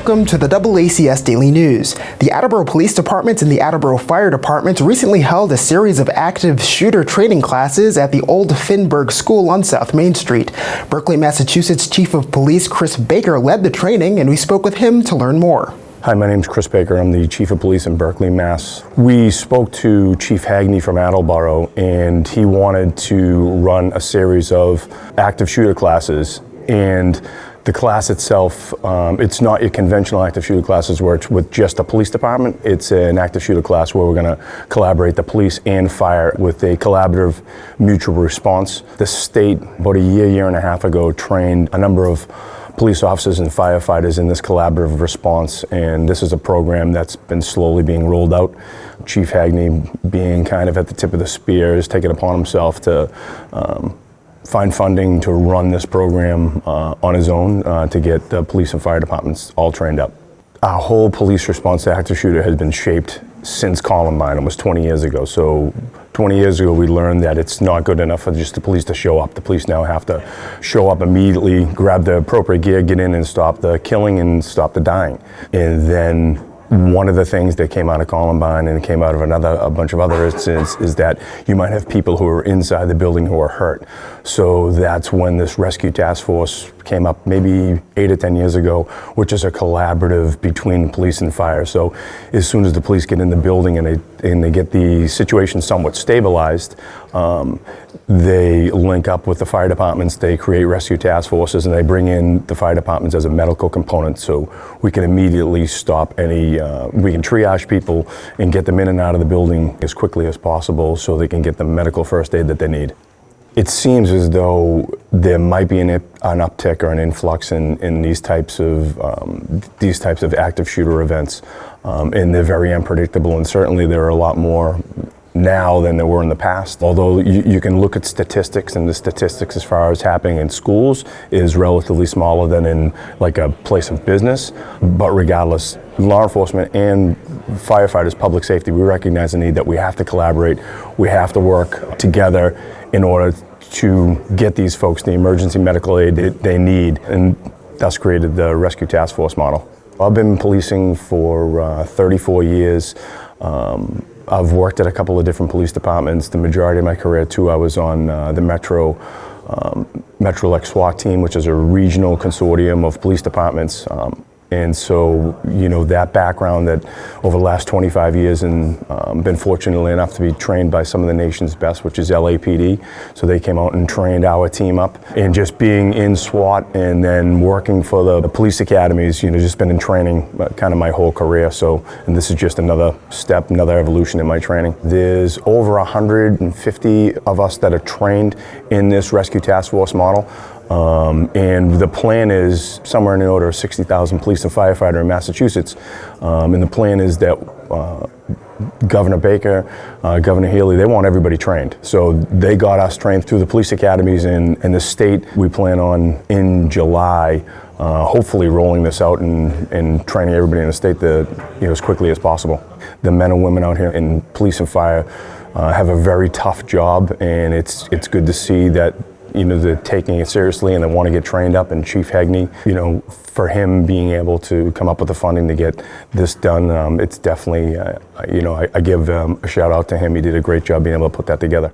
Welcome to the DoubleACS Daily News. The Attleboro Police Department and the Attleboro Fire Department recently held a series of active shooter training classes at the old Finberg School on South Main Street. Berkley, Massachusetts Chief of Police Chris Baker led the training, and we spoke with him to learn more. Hi, my name is Chris Baker. I'm the Chief of Police in Berkley, Mass. We spoke to Chief Hagney from Attleboro, and he wanted to run a series of active shooter classes. And the class itself, it's not your conventional active shooter classes where it's with just the police department. It's an active shooter class where we're going to collaborate the police and fire with a collaborative mutual response. The state, about a year and a half ago, trained a number of police officers and firefighters in this collaborative response, and this is a program that's been slowly being rolled out. Chief Hagney, being kind of at the tip of the spear, has taken upon himself to find funding to run this program on his own to get the police and fire departments all trained up. Our whole police response to active shooter has been shaped since Columbine, almost 20 years ago. So 20 years ago, we learned that it's not good enough for just the police to show up. The police now have to show up immediately, grab the appropriate gear, get in and stop the killing and stop the dying. And then one of the things that came out of Columbine and came out of a bunch of other incidents is that you might have people who are inside the building who are hurt. So that's when this rescue task force came up maybe 8 or 10 years ago, which is a collaborative between police and fire. So as soon as the police get in the building and they get the situation somewhat stabilized, they link up with the fire departments, they create rescue task forces, and they bring in the fire departments as a medical component, so we can immediately stop any, we can triage people and get them in and out of the building as quickly as possible so they can get the medical first aid that they need. It seems as though there might be an uptick or an influx in these types of active shooter events, and they're very unpredictable, and certainly there are a lot more now than there were in the past. Although you can look at statistics, and the statistics as far as happening in schools is relatively smaller than in like a place of business. But regardless, law enforcement and firefighters, public safety, we recognize the need that we have to collaborate, we have to work together in order to get these folks the emergency medical aid they need, and thus created the Rescue Task Force model. I've been policing for 34 years. I've worked at a couple of different police departments. The majority of my career, too, I was on the Metro SWAT team, which is a regional consortium of police departments. And so, you know, that background that over the last 25 years and been fortunately enough to be trained by some of the nation's best, which is LAPD. So they came out and trained our team up. And just being in SWAT and then working for the police academies, you know, just been in training kind of my whole career. So, and this is just another step, another evolution in my training. There's over 150 of us that are trained in this Rescue Task Force model. And the plan is somewhere in the order of 60,000 police and firefighter in Massachusetts. And the plan is that Governor Baker, Governor Healy, they want everybody trained. So they got us trained through the police academies in the state. We plan on in July, hopefully rolling this out and training everybody in the state as quickly as possible. The men and women out here in police and fire have a very tough job, and it's good to see that, you know, they're taking it seriously and they want to get trained up. And Chief Hagney, you know, for him being able to come up with the funding to get this done, it's definitely, you know, I give a shout out to him. He did a great job being able to put that together.